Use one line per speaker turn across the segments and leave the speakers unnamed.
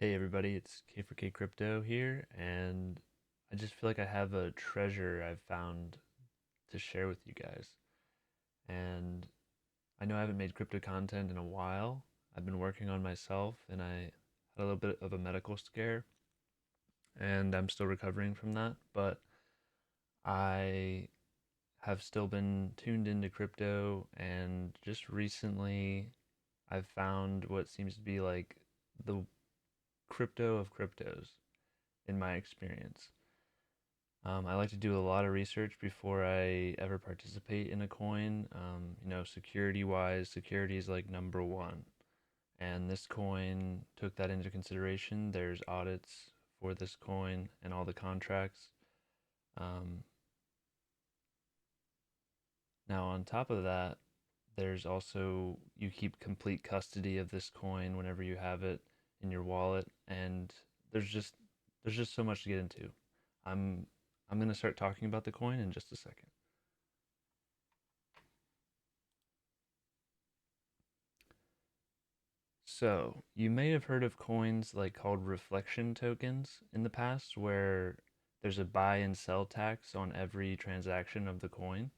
Hey everybody, it's K4K Crypto here, and I just feel like I have a treasure I've found to share with you guys. And I know I haven't made crypto content in a while. I've been working on myself, and I had a little bit of a medical scare, and I'm still recovering from that. But I have still been tuned into crypto, and just recently I've found what seems to be like the crypto of cryptos in my experience. I like to do a lot of research before I ever participate in a coin. Security wise, security is like number one. And this coin took that into consideration. There's audits for this coin and all the contracts. Um, Now, on top of that, there's also you keep complete custody of this coin whenever you have it in your wallet, and there's just there's just so much to get into. I'm I'm gonna start talking about the coin in just a second. So, you may have heard of coins like called reflection tokens in the past, where there's a buy and sell tax on every transaction of the coin.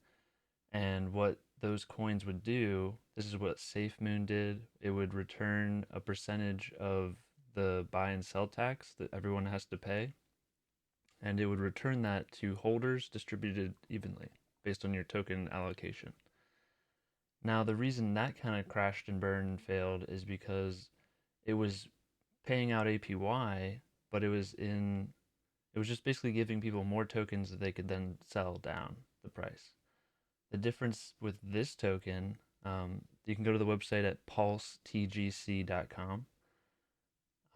And what those coins would do, this is what SafeMoon did. It would return a percentage of the buy and sell tax that everyone has to pay, and it would return that to holders distributed evenly based on your token allocation. Now, the reason that kind of crashed and burned and failed is because it was paying out APY, but it was just basically giving people more tokens that they could then sell down the price. The difference with this token, you can go to the website at pulsetgc.com.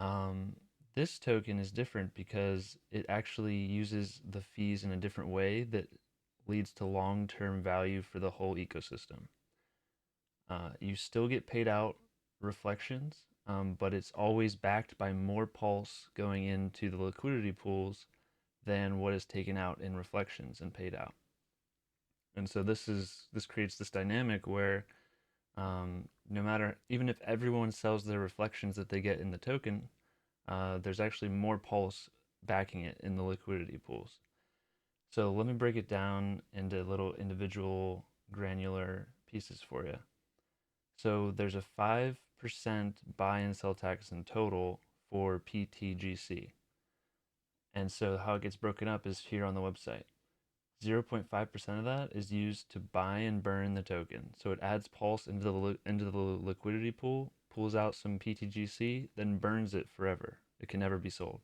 Um, this token is different because it actually uses the fees in a different way that leads to long-term value for the whole ecosystem. You still get paid out reflections, but it's always backed by more pulse going into the liquidity pools than what is taken out in reflections and paid out. And so this creates this dynamic where no matter even if everyone sells their reflections that they get in the token, there's actually more pulse backing it in the liquidity pools. So let me break it down into little individual granular pieces for you. So there's a 5% buy and sell tax in total for pTGC. And so how it gets broken up is here on the website. 0.5% of that is used to buy and burn the token. So it adds pulse into the liquidity pool, pulls out some pTGC, then burns it forever. It can never be sold.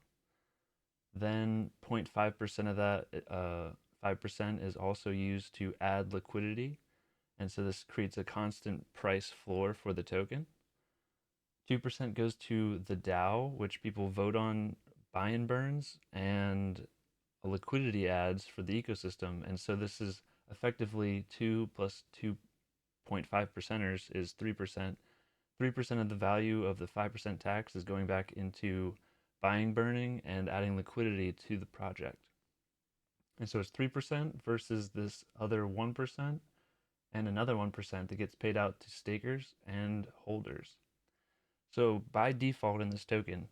Then 0.5% of that 5% is also used to add liquidity, and so this creates a constant price floor for the token. 2% goes to the DAO, which people vote on buy and burns, and a liquidity adds for the ecosystem. And so this is effectively 2 plus 2.5 percenters is 3%. 3% of the value of the 5% tax is going back into buying, burning, and adding liquidity to the project. And so it's 3% versus this other 1% and another 1% that gets paid out to stakers and holders. So by default in this token,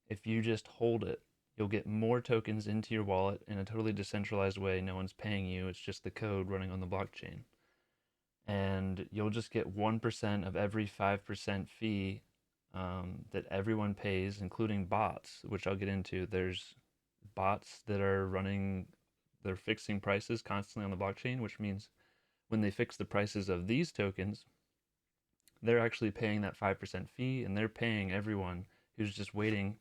if you just hold it, you'll get more tokens into your wallet in a totally decentralized way. No one's paying you, it's just the code running on the blockchain. And you'll just get 1% of every 5% fee that everyone pays, including bots, which I'll get into. There's bots that are running, they're fixing prices constantly on the blockchain, which means when they fix the prices of these tokens, they're actually paying that 5% fee and they're paying everyone who's just waiting.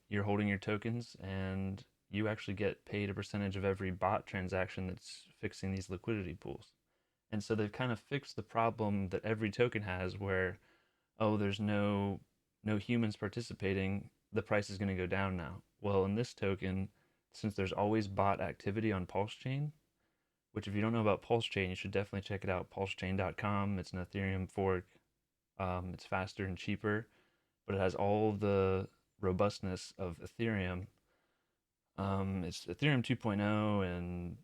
You're holding your tokens and you actually get paid a percentage of every bot transaction that's fixing these liquidity pools. And so they've kind of fixed the problem that every token has where, oh, there's no humans participating, the price is going to go down now. Well, in this token, since there's always bot activity on pulsechain, which if you don't know about pulsechain, you should definitely check it out. Pulsechain.com. It's an Ethereum fork. It's faster and cheaper, but it has all the robustness of Ethereum. It's Ethereum 2.0 and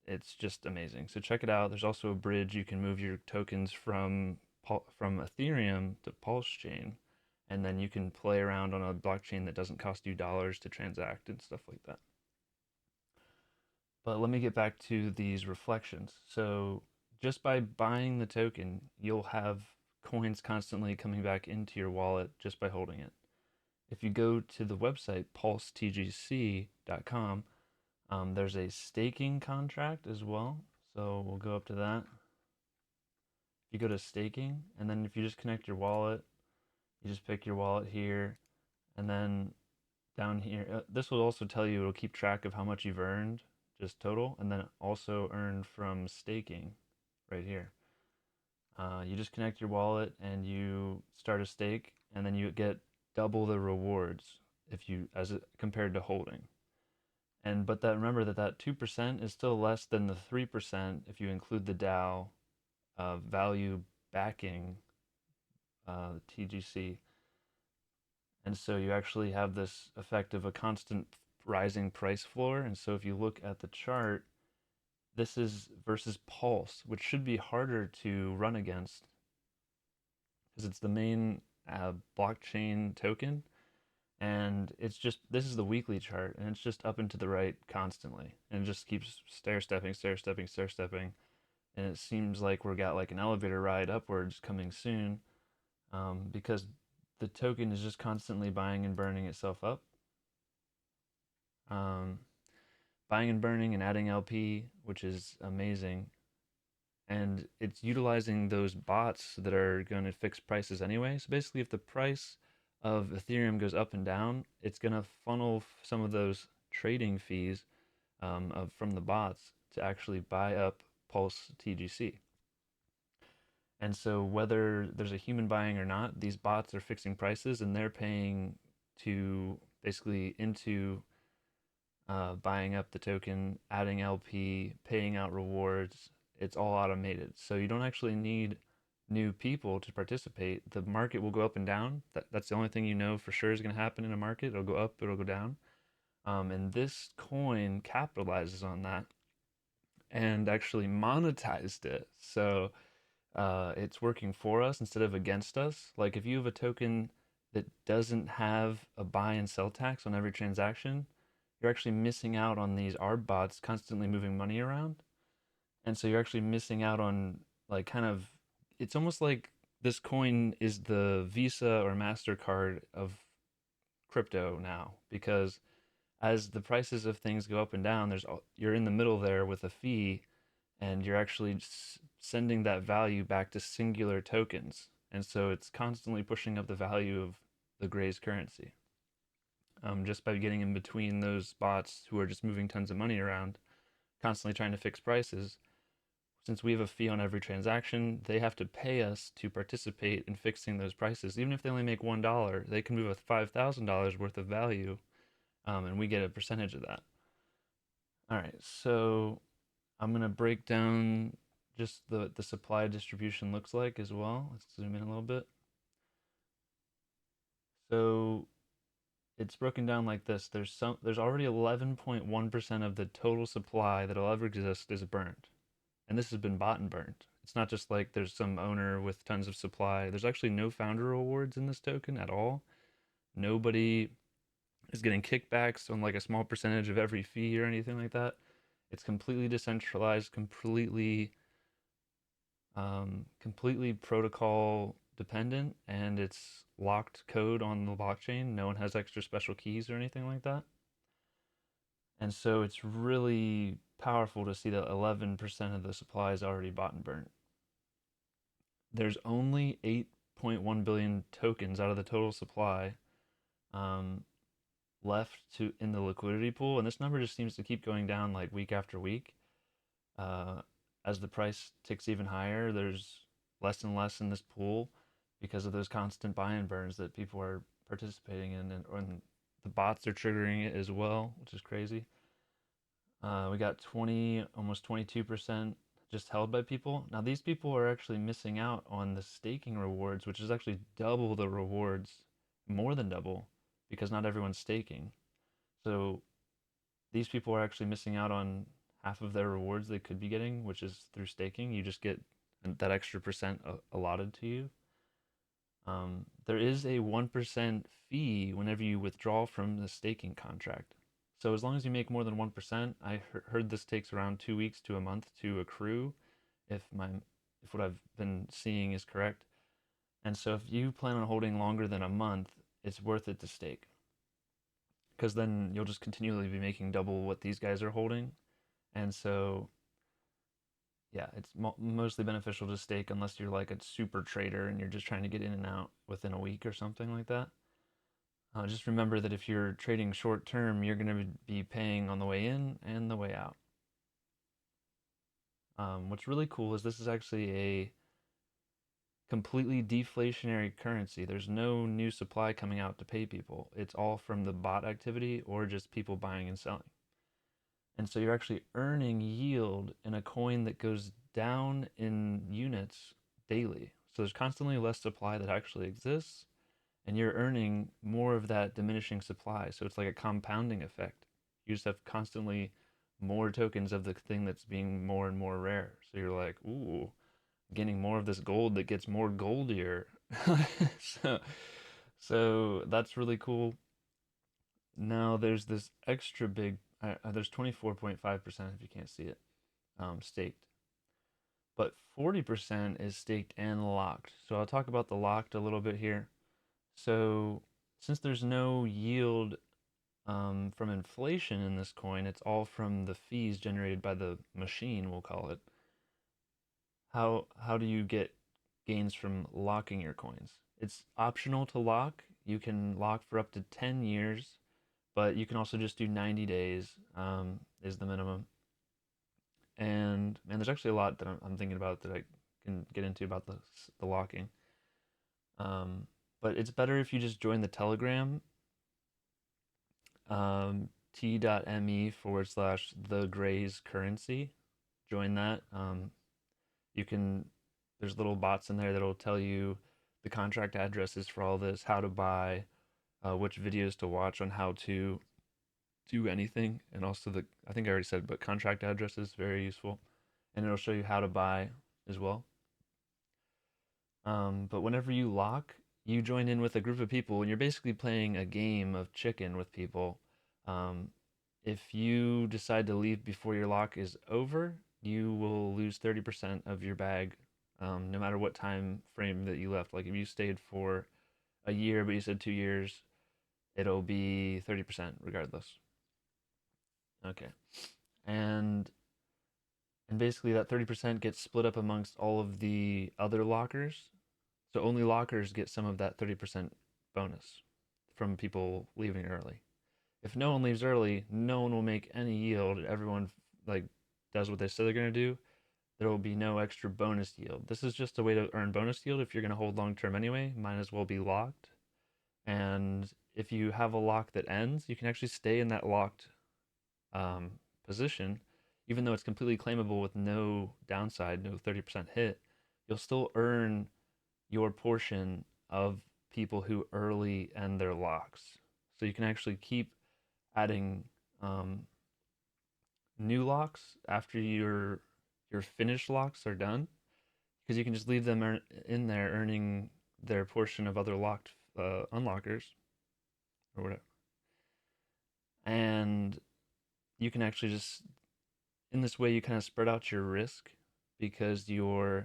it's just amazing. So check it out. There's also a bridge you can move your tokens from Ethereum to Pulse Chain, and then you can play around on a blockchain that doesn't cost you dollars to transact and stuff like that. But let me get back to these reflections. So just by buying the token, you'll have coins constantly coming back into your wallet just by holding it. If you go to the website pulsetgc.com, there's a staking contract as well. So we'll go up to that. You go to staking, and then if you just connect your wallet, you just pick your wallet here, and then down here, this will also tell you, it'll keep track of how much you've earned, just total, and then also earned from staking right here. You just connect your wallet and you start a stake, and then you get double the rewards if you compared to holding. And but that remember that 2% is still less than the 3% if you include the DAO value backing TGC. And so you actually have this effect of a constant rising price floor. And so if you look at the chart, this is versus Pulse, which should be harder to run against because it's the main blockchain token. And it's just, this is the weekly chart, and it's just up and to the right constantly. And it just keeps stair stepping, stair stepping, stair stepping. And it seems like we've got like an elevator ride upwards coming soon, because the token is just constantly buying and burning itself up. Um, Buying and burning and adding LP, which is amazing. And it's utilizing those bots that are going to fix prices anyway. So basically, if the price of Ethereum goes up and down, it's going to funnel some of those trading fees from the bots to actually buy up Pulse TGC. And so whether there's a human buying or not, these bots are fixing prices and they're paying to basically into buying up the token, adding LP, paying out rewards. It's all automated. So you don't actually need new people to participate. The market will go up and down. That's the only thing you know for sure is going to happen in a market. It'll go up, it'll go down. And this coin capitalizes on that and actually monetized it. So it's working for us instead of against us. Like if you have a token that doesn't have a buy and sell tax on every transaction, you're actually missing out on these ARB bots constantly moving money around. And so you're actually missing out on like kind of, it's almost like this coin is the Visa or MasterCard of crypto now, because as the prices of things go up and down, you're in the middle there with a fee, and you're actually sending that value back to singular tokens. And so it's constantly pushing up the value of the Gray's currency, just by getting in between those bots who are just moving tons of money around, constantly trying to fix prices. Since we have a fee on every transaction, they have to pay us to participate in fixing those prices. Even if they only make $1, they can move a $5,000 worth of value, and we get a percentage of that. All right, so I'm gonna break down just the supply distribution looks like as well. Let's zoom in a little bit. So it's broken down like this. There's already 11.1% of the total supply that'll ever exist is burnt. And this has been bought and burnt. It's not just like there's some owner with tons of supply. There's actually no founder rewards in this token at all. Nobody is getting kickbacks on like a small percentage of every fee or anything like that. It's completely decentralized, completely protocol dependent, and it's locked code on the blockchain. No one has extra special keys or anything like that. And so it's really powerful to see that 11% of the supply is already bought and burnt. There's only 8.1 billion tokens out of the total supply left in the liquidity pool, and this number just seems to keep going down like week after week. As the price ticks even higher, there's less and less in this pool because of those constant buy and burns that people are participating in, and the bots are triggering it as well, which is crazy. We got almost 22% just held by people. Now these people are actually missing out on the staking rewards, which is actually double the rewards, more than double, because not everyone's staking. So these people are actually missing out on half of their rewards they could be getting, which is through staking. You just get that extra percent allotted to you. There is a 1% fee whenever you withdraw from the staking contract. So as long as you make more than 1%, I heard this takes around 2 weeks to a month to accrue, if my if what I've been seeing is correct. And so if you plan on holding longer than a month, it's worth it to stake, because then you'll just continually be making double what these guys are holding. And so yeah, it's mostly beneficial to stake unless you're like a super trader and you're just trying to get in and out within a week or something like that. Just remember that if you're trading short term, you're going to be paying on the way in and the way out. What's really cool is this is actually a completely deflationary currency. There's no new supply coming out to pay people. It's all from the bot activity or just people buying and selling. And so you're actually earning yield in a coin that goes down in units daily. So there's constantly less supply that actually exists, and you're earning more of that diminishing supply. So it's like a compounding effect. You just have constantly more tokens of the thing that's being more and more rare. So you're like, ooh, getting more of this gold that gets more goldier. so, so that's really cool. Now there's this extra big. There's 24.5% if you can't see it, staked, but 40% is staked and locked. So I'll talk about the locked a little bit here. So since there's no yield from inflation in this coin, it's all from the fees generated by the machine, we'll call it. How do you get gains from locking your coins? It's optional to lock. You can lock for up to 10 years, but you can also just do 90 days, is the minimum. And man, there's actually a lot that I'm thinking about that I can get into about the locking. Um, but it's better if you just join the Telegram, t.me/ the Grays currency. Join that. You can, there's little bots in there that'll tell you the contract addresses for all this, how to buy, which videos to watch on how to do anything, and also I think I already said, but contract address is very useful, and it'll show you how to buy as well. But whenever you lock, you join in with a group of people, and you're basically playing a game of chicken with people. Um, if you decide to leave before your lock is over, you will lose 30% of your bag, no matter what time frame that you left. Like if you stayed for a year, but you said 2 years, it'll be 30% regardless. Okay. And and basically that 30% gets split up amongst all of the other lockers. So only lockers get some of that 30% bonus from people leaving early. If no one leaves early, no one will make any yield. Everyone like does what they say they're going to do. There will be no extra bonus yield. This is just a way to earn bonus yield. If you're going to hold long term anyway, might as well be locked. And if you have a lock that ends, you can actually stay in that locked position, even though it's completely claimable with no downside, no 30% hit. You'll still earn your portion of people who early end their locks. So you can actually keep adding um, new locks after your finished locks are done, because you can just leave them in there earning their portion of other locked unlockers or whatever. And you can actually just, in this way, you kind of spread out your risk, because you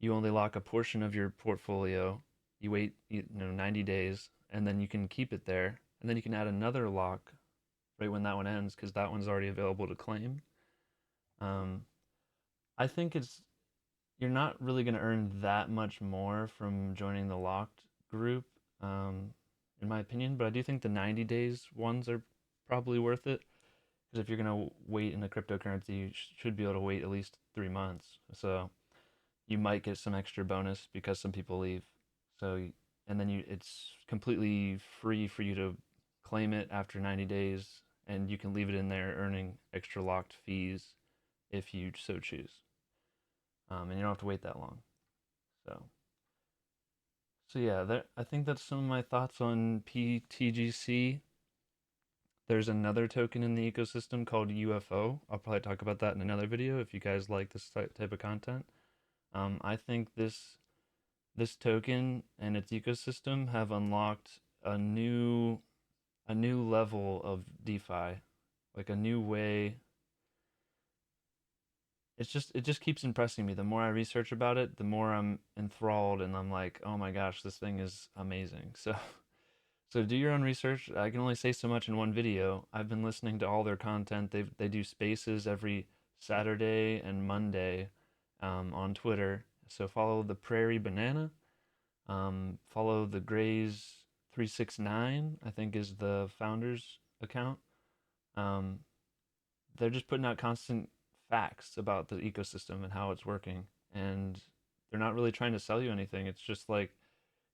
only lock a portion of your portfolio. You wait, 90 days, and then you can keep it there, and then you can add another lock right when that one ends, because that one's already available to claim. Um, I think you're not really going to earn that much more from joining the locked group, um, in my opinion. But I do think the 90 days ones are probably worth it, because if you're going to wait in a cryptocurrency, you should be able to wait at least 3 months. So you might get some extra bonus because some people leave. So, and then it's completely free for you to claim it after 90 days, and you can leave it in there earning extra locked fees if you so choose. And you don't have to wait that long. So, so yeah, I think that's some of my thoughts on pTGC. There's another token in the ecosystem called UFO. I'll probably talk about that in another video if you guys like this type of content. I think this this token and its ecosystem have unlocked a new level of DeFi, like a new way. It just keeps impressing me. The more I research about it, the more I'm enthralled, and I'm like, oh my gosh, this thing is amazing. So so do your own research. I can only say so much in one video. I've been listening to all their content. They do spaces every Saturday and Monday on Twitter. So follow the Prairie Banana. Follow the Grays 369. I think is the founder's account. Um, they're just putting out constant facts about the ecosystem and how it's working, and they're not really trying to sell you anything. It's just like,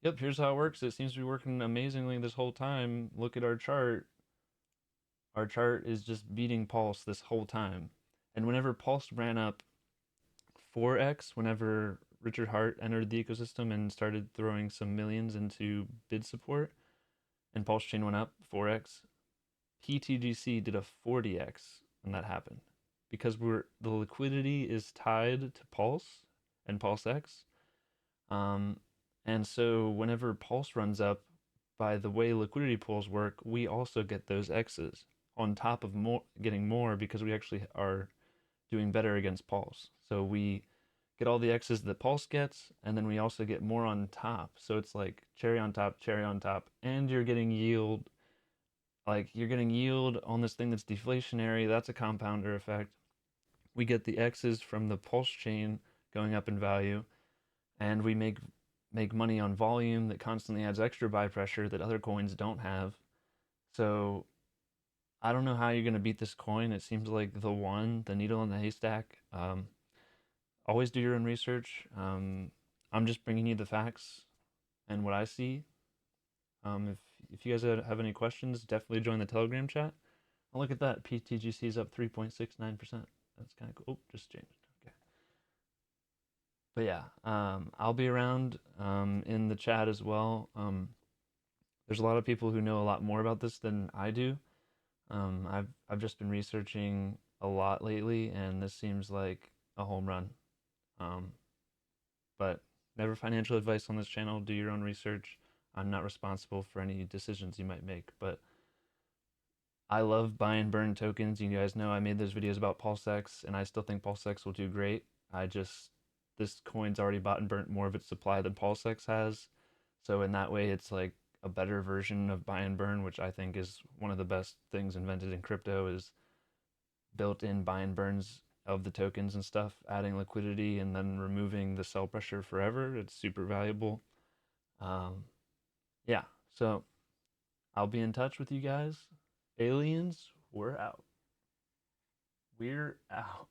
yep, here's how it works. It seems to be working amazingly this whole time. Look at our chart. Our chart is just beating Pulse this whole time. And whenever Pulse ran up 4x, whenever Richard Hart entered the ecosystem and started throwing some millions into bid support, and Pulse Chain went up 4x, pTGC did a 40x when that happened, because the liquidity is tied to Pulse and pulsex. Um, and so whenever Pulse runs up, by the way liquidity pools work, we also get those X's on top of more, getting more because we actually are doing better against Pulse. So we get all the X's that Pulse gets, and then we also get more on top. So it's like cherry on top, and you're getting yield. Like you're getting yield on this thing that's deflationary. That's a compounder effect. We get the X's from the Pulse chain going up in value, and we make money on volume that constantly adds extra buy pressure that other coins don't have. So I don't know how you're gonna beat this coin. It seems like the needle in the haystack. Always do your own research. I'm just bringing you the facts and what I see. If you guys have any questions, definitely join the Telegram chat. Oh, look at that. pTGC is up 3.69%. That's kind of cool. Oh, just changed. Okay. But yeah, I'll be around in the chat as well. There's a lot of people who know a lot more about this than I do. I've just been researching a lot lately, and this seems like a home run. Um, but never financial advice on this channel. Do your own research. I'm not responsible for any decisions you might make, but I love buy and burn tokens. You guys know I made those videos about pulsex, and I still think pulsex will do great. I just This coin's already bought and burnt more of its supply than pulsex has, so in that way, it's like a better version of buy and burn, which I think is one of the best things invented in crypto. Is built-in buy and burns of the tokens and stuff, adding liquidity and then removing the sell pressure forever. It's super valuable. Um, yeah, so I'll be in touch with you guys. Aliens, we're out. We're out.